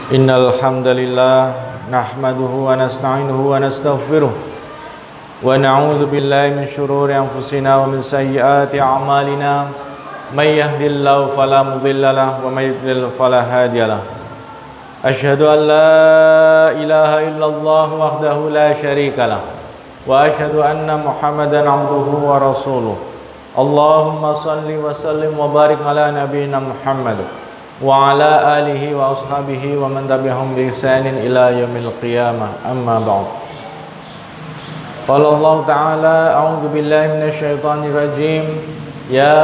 Innal hamdalillah nahmaduhu wa nasta'inuhu wa nastaghfiruh wa na'udzu billahi min shururi anfusina wa min sayyiati a'malina may yahdihillahu fala mudilla lahu wa may yudlil fala hadiya lahu. Asyhadu an la ilaha illallah wahdahu la syarika lahu wa asyhadu anna Muhammadan 'abduhu wa rasuluh. Allahumma shalli wa sallim wa barik ala nabiyyina Muhammad wa ala alihi wa ashabihi wa man tabi'ahum bi ihsanin ila yaumil qiyamah. Amma ba'd. Qala Allah ta'ala a'udzu billahi minasy syaithanir rajim. Ya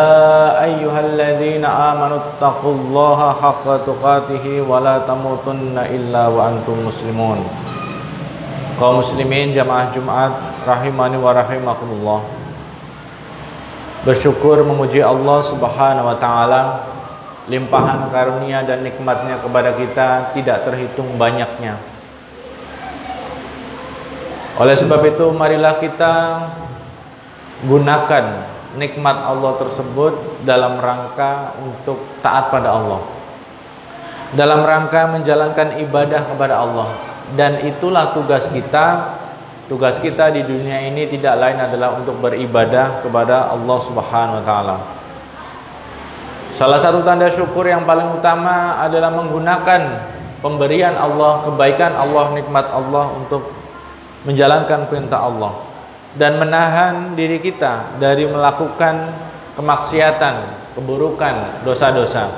ayyuhalladzina amanu taqullaha haqqa tuqatih wa la tamutunna illa wa antum muslimun. Kaum muslimin jamaah Jumat rahimani wa rahimakumullah. Bersyukur memuji Allah Subhanahu wa taala, limpahan karunia dan nikmatnya kepada kita tidak terhitung banyaknya. Oleh sebab itu marilah kita gunakan nikmat Allah tersebut dalam rangka untuk taat pada Allah, dalam rangka menjalankan ibadah kepada Allah. Dan itulah tugas kita. Tugas kita di dunia ini tidak lain adalah untuk beribadah kepada Allah Subhanahu wa taala. Salah satu tanda syukur yang paling utama adalah menggunakan pemberian Allah, kebaikan Allah, nikmat Allah untuk menjalankan perintah Allah dan menahan diri kita dari melakukan kemaksiatan, keburukan, dosa-dosa,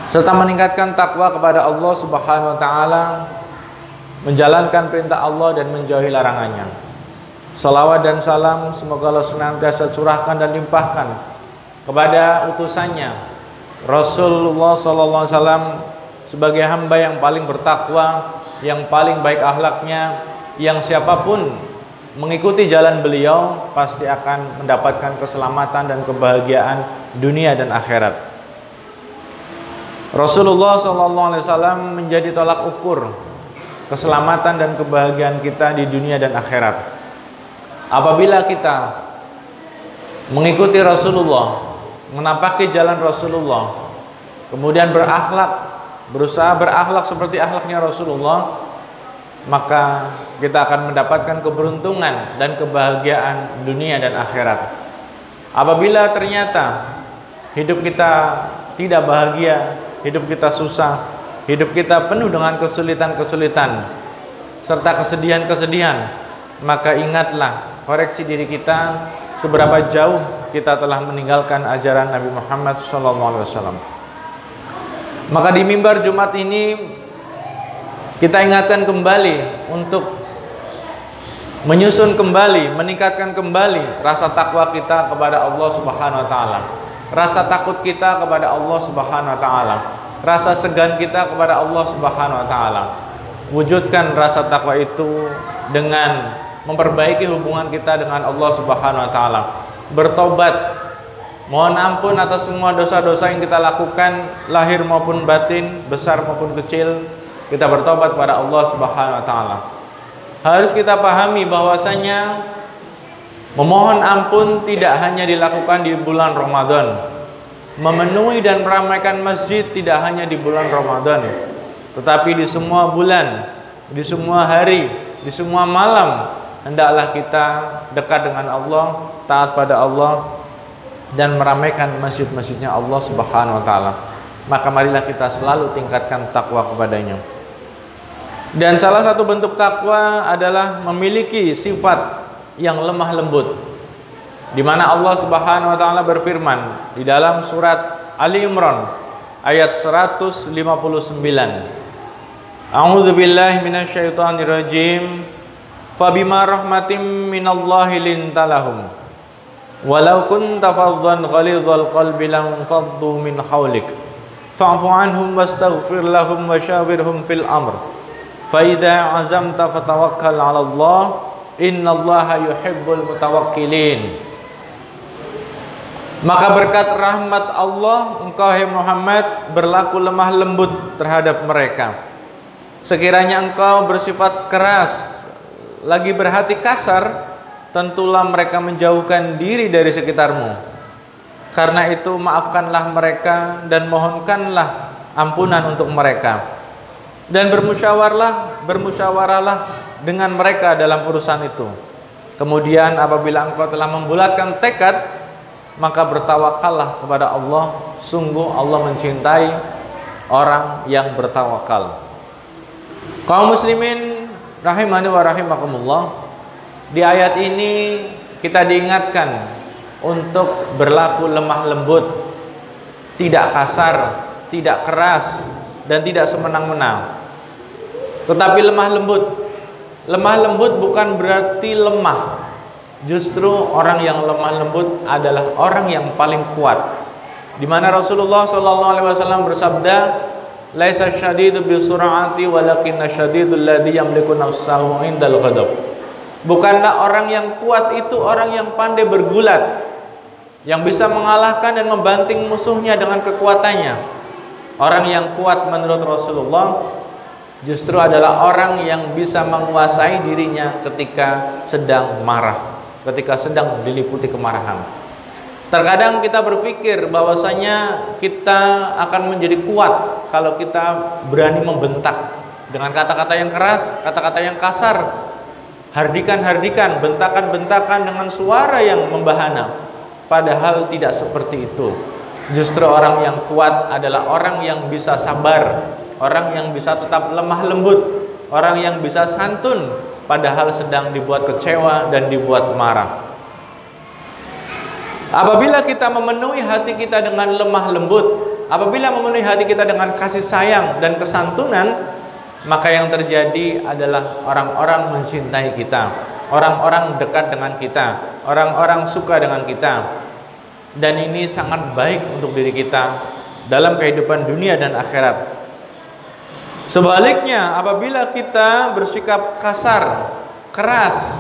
serta meningkatkan takwa kepada Allah Subhanahu wa taala, menjalankan perintah Allah dan menjauhi larangannya. Salawat dan salam semoga Allah senantiasa curahkan dan limpahkan kepada utusannya Rasulullah sallallahu alaihi wasallam sebagai hamba yang paling bertakwa, yang paling baik akhlaknya, yang siapapun mengikuti jalan beliau pasti akan mendapatkan keselamatan dan kebahagiaan dunia dan akhirat. Rasulullah sallallahu alaihi wasallam menjadi tolak ukur keselamatan dan kebahagiaan kita di dunia dan akhirat. Apabila kita mengikuti Rasulullah, menapaki jalan Rasulullah, kemudian berusaha berakhlak seperti akhlaknya Rasulullah, maka kita akan mendapatkan keberuntungan dan kebahagiaan dunia dan akhirat. Apabila ternyata hidup kita tidak bahagia, hidup kita susah, hidup kita penuh dengan kesulitan-kesulitan serta kesedihan-kesedihan, maka ingatlah, koreksi diri kita seberapa jauh kita telah meninggalkan ajaran Nabi Muhammad SAW. Maka di mimbar Jumat ini kita ingatkan kembali untuk menyusun kembali, meningkatkan kembali rasa takwa kita kepada Allah Subhanahu wa taala, rasa takut kita kepada Allah Subhanahu wa taala, rasa segan kita kepada Allah Subhanahu wa taala. Wujudkan rasa takwa itu dengan memperbaiki hubungan kita dengan Allah Subhanahu wa taala. Bertobat, mohon ampun atas semua dosa-dosa yang kita lakukan, lahir maupun batin, besar maupun kecil. Kita bertobat kepada Allah Subhanahu wa taala. Harus kita pahami bahwasanya memohon ampun tidak hanya dilakukan di bulan Ramadan. Memenuhi dan meramaikan masjid tidak hanya di bulan Ramadan, tetapi di semua bulan, di semua hari, di semua malam, hendaklah kita dekat dengan Allah, taat pada Allah, dan meramaikan masjid-masjidnya Allah Subhanahu wa taala. Maka marilah kita selalu tingkatkan takwa kepadanya. Dan salah satu bentuk takwa adalah memiliki sifat yang lemah lembut, di mana Allah Subhanahu wa taala berfirman di dalam surat Ali Imran ayat 159. A'udzu billahi minasyaitonir rajim. Fabima rahmatim minallahi lintalahum walau kunta faddan ghalidhal qalbi lam faddu min hawlik fa'fu anhum wastaghfir lahum wasyawirhum fil amr fa idza azamta fatawakkal 'ala Allah innallaha yuhibbul mutawakkilin. Maka berkat rahmat Allah engkau hai Muhammad berlaku lemah lembut terhadap mereka. Sekiranya engkau bersifat keras, lagi berhati kasar, tentulah mereka menjauhkan diri dari sekitarmu. Karena itu maafkanlah mereka dan mohonkanlah ampunan untuk mereka. Dan bermusyawarahlah dengan mereka dalam urusan itu. Kemudian apabila engkau telah membulatkan tekad, maka bertawakallah kepada Allah. Sungguh Allah mencintai orang yang bertawakal. Kaum muslimin rahimani wa rahimakumullah, di ayat ini kita diingatkan untuk berlaku lemah lembut, tidak kasar, tidak keras, dan tidak semena-mena. Tetapi lemah lembut. Lemah lembut bukan berarti lemah. Justru orang yang lemah lembut adalah orang yang paling kuat. Di mana Rasulullah SAW bersabda, "Laisa syadidu bisur'ati walakinna syadidul ladzi yamliku nafsahu indal ghadab." Bukanlah orang yang kuat itu orang yang pandai bergulat, yang bisa mengalahkan dan membanting musuhnya dengan kekuatannya. Orang yang kuat menurut Rasulullah justru adalah orang yang bisa menguasai dirinya ketika sedang marah, ketika sedang diliputi kemarahan. Terkadang kita berpikir bahwasanya kita akan menjadi kuat kalau kita berani membentak dengan kata-kata yang keras, kata-kata yang kasar, hardikan-hardikan, bentakan-bentakan dengan suara yang membahana. Padahal tidak seperti itu. Justru orang yang kuat adalah orang yang bisa sabar, orang yang bisa tetap lemah lembut, orang yang bisa santun padahal sedang dibuat kecewa dan dibuat marah. Apabila kita memenuhi hati kita dengan lemah lembut, apabila memenuhi hati kita dengan kasih sayang dan kesantunan, maka yang terjadi adalah orang-orang mencintai kita, orang-orang dekat dengan kita, orang-orang suka dengan kita. Dan ini sangat baik untuk diri kita dalam kehidupan dunia dan akhirat. Sebaliknya, apabila kita bersikap kasar, keras,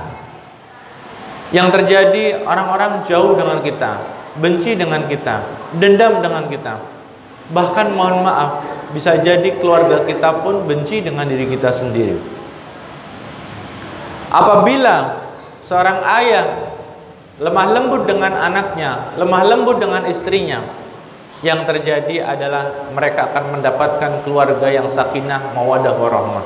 yang terjadi orang-orang jauh dengan kita, benci dengan kita, dendam dengan kita. Bahkan mohon maaf, bisa jadi keluarga kita pun benci dengan diri kita sendiri. Apabila seorang ayah lemah lembut dengan anaknya, lemah lembut dengan istrinya, yang terjadi adalah mereka akan mendapatkan keluarga yang sakinah, mawaddah warahmah.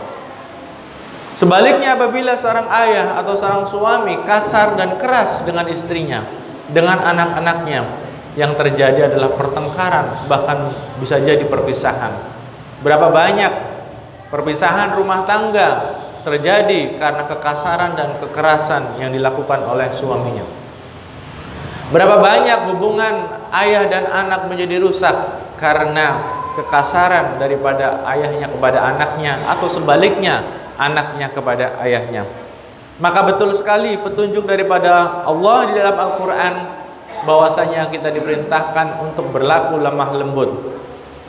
Sebaliknya, apabila seorang ayah atau seorang suami kasar dan keras dengan istrinya, dengan anak-anaknya, yang terjadi adalah pertengkaran, bahkan bisa jadi perpisahan. Berapa banyak perpisahan rumah tangga terjadi karena kekasaran dan kekerasan yang dilakukan oleh suaminya. Berapa banyak hubungan ayah dan anak menjadi rusak karena kekasaran daripada ayahnya kepada anaknya, atau sebaliknya anaknya kepada ayahnya. Maka betul sekali petunjuk daripada Allah di dalam Al-Quran bahwasanya kita diperintahkan untuk berlaku lemah lembut.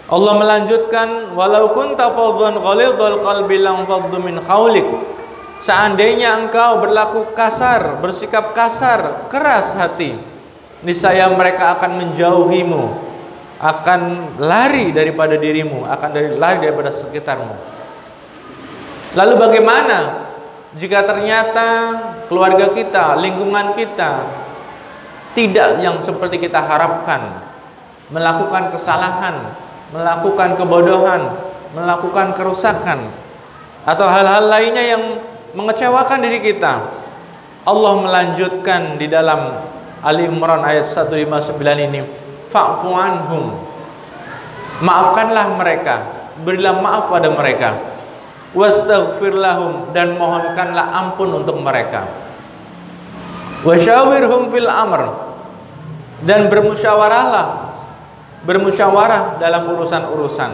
Allah melanjutkan, walau kunta fadhan ghalidhal qalbi lam faddu min haulik. Seandainya engkau berlaku kasar, bersikap kasar, keras hati, niscaya mereka akan menjauhimu, akan lari daripada dirimu, akan lari daripada sekitarmu. Lalu bagaimana jika ternyata keluarga kita, lingkungan kita tidak yang seperti kita harapkan, melakukan kesalahan, melakukan kebodohan, melakukan kerusakan, atau hal-hal lainnya yang mengecewakan diri kita? Allah melanjutkan di dalam Ali Imran ayat 159 ini, fa'fu anhum, maafkanlah mereka, berilah maaf pada mereka, wastaghfir lahum, dan mohonkanlah ampun untuk mereka, wasyawirhum fil amr, dan bermusyawarah dalam urusan-urusan.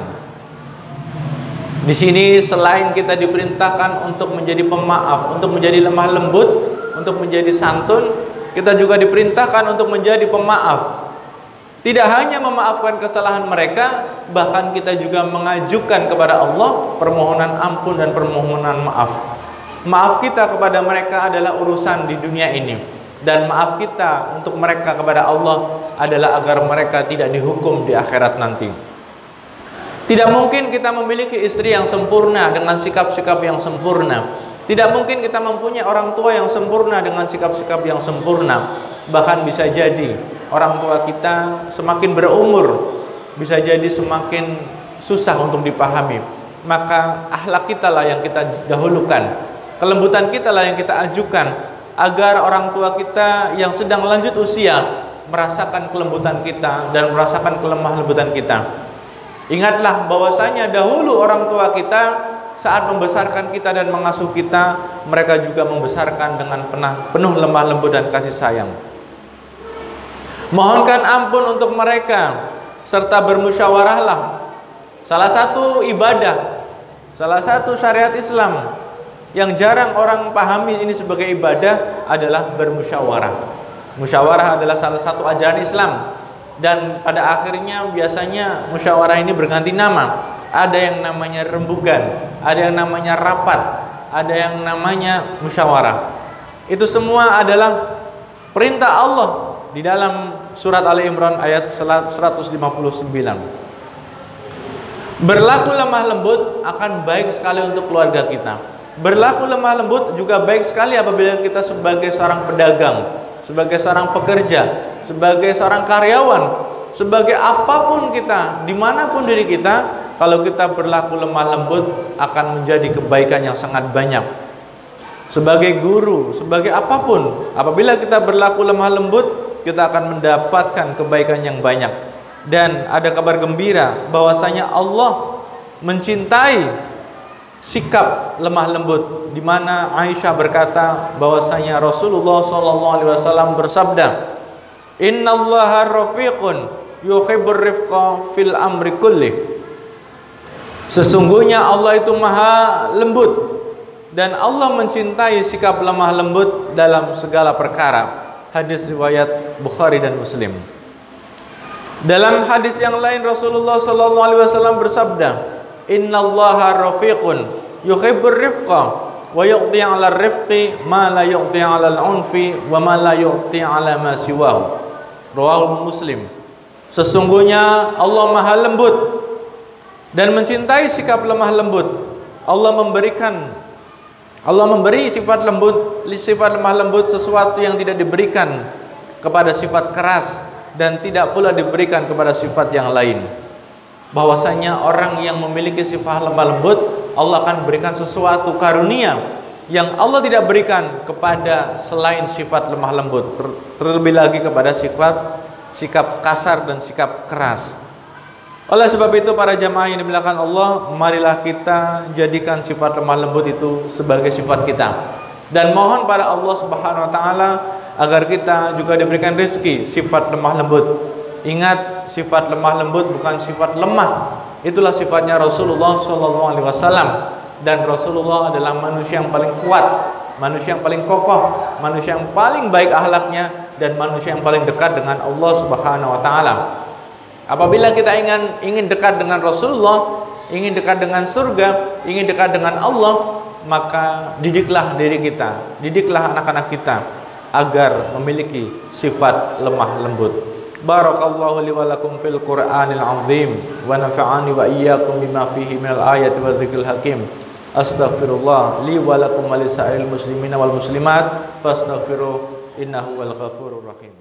Di sini selain kita diperintahkan untuk menjadi pemaaf, untuk menjadi lemah lembut, untuk menjadi santun, kita juga diperintahkan untuk menjadi pemaaf. Tidak hanya memaafkan kesalahan mereka, bahkan kita juga mengajukan kepada Allah permohonan ampun dan permohonan maaf. Maaf kita kepada mereka adalah urusan di dunia ini, dan maaf kita untuk mereka kepada Allah adalah agar mereka tidak dihukum di akhirat nanti. Tidak mungkin kita memiliki istri yang sempurna dengan sikap-sikap yang sempurna. Tidak mungkin kita mempunyai orang tua yang sempurna dengan sikap-sikap yang sempurna. Bahkan bisa jadi orang tua kita semakin berumur, bisa jadi semakin susah untuk dipahami, maka akhlak kita lah yang kita dahulukan, kelembutan kita lah yang kita ajukan, agar orang tua kita yang sedang lanjut usia merasakan kelembutan kita dan merasakan kelemah lembutan kita. Ingatlah bahwasanya dahulu orang tua kita saat membesarkan kita dan mengasuh kita, mereka juga membesarkan dengan penuh lemah lembut dan kasih sayang. Mohonkan ampun untuk mereka serta bermusyawarahlah. Salah satu ibadah, salah satu syariat Islam yang jarang orang pahami ini sebagai ibadah adalah bermusyawarah. Musyawarah adalah salah satu ajaran Islam, dan pada akhirnya biasanya musyawarah ini berganti nama. Ada yang namanya rembugan, ada yang namanya rapat, ada yang namanya musyawarah. Itu semua adalah perintah Allah di dalam surat Ali Imran ayat 159. Berlaku lemah lembut akan baik sekali untuk keluarga kita. Berlaku lemah lembut juga baik sekali apabila kita sebagai seorang pedagang, sebagai seorang pekerja, sebagai seorang karyawan, sebagai apapun kita, dimanapun diri kita, kalau kita berlaku lemah lembut akan menjadi kebaikan yang sangat banyak. Sebagai guru, sebagai apapun, apabila kita berlaku lemah lembut, kita akan mendapatkan kebaikan yang banyak. Dan ada kabar gembira bahwasanya Allah mencintai sikap lemah lembut, di mana Aisyah berkata bahwasanya Rasulullah SAW bersabda, "Innallaha rafiqun yuhibbur rifqa fil amri kulli." Sesungguhnya Allah itu maha lembut dan Allah mencintai sikap lemah lembut dalam segala perkara. Hadis riwayat Bukhari dan Muslim. Dalam hadis yang lain Rasulullah SAW bersabda, "Innallaha rafiqun yuhibbur rifqa wa yu'ti 'ala rifqi ma la yu'ti 'ala al-'unfi wa ma la yu'ti 'ala ma siwahu." Rawahu Muslim. Sesungguhnya Allah maha lembut dan mencintai sikap lemah lembut. Allah memberi sifat lemah lembut sesuatu yang tidak diberikan kepada sifat keras dan tidak pula diberikan kepada sifat yang lain. Bahwasanya orang yang memiliki sifat lemah lembut, Allah akan berikan sesuatu karunia yang Allah tidak berikan kepada selain sifat lemah lembut, terlebih lagi kepada sikap kasar dan sikap keras. Oleh sebab itu para jamaah yang dimuliakan Allah, marilah kita jadikan sifat lemah lembut itu sebagai sifat kita, dan mohon pada Allah Subhanahu wa taala agar kita juga diberikan rezeki sifat lemah lembut. Ingat, sifat lemah lembut bukan sifat lemah. Itulah sifatnya Rasulullah SAW, dan Rasulullah adalah manusia yang paling kuat, manusia yang paling kokoh, manusia yang paling baik akhlaknya, dan manusia yang paling dekat dengan Allah Subhanahu wa taala. Apabila kita ingin dekat dengan Rasulullah, ingin dekat dengan surga, ingin dekat dengan Allah, maka didiklah diri kita, didiklah anak-anak kita agar memiliki sifat lemah lembut. Barakallahu li wa lakum fil Qur'anil azim wa nafa'ani wa iyyakum bima fihi minal ayati wa dzikril hakim. Astaghfirullah li wa lakum wa lisa'il muslimina wal muslimat fastaghfiruh innahu wal ghafurur rahim.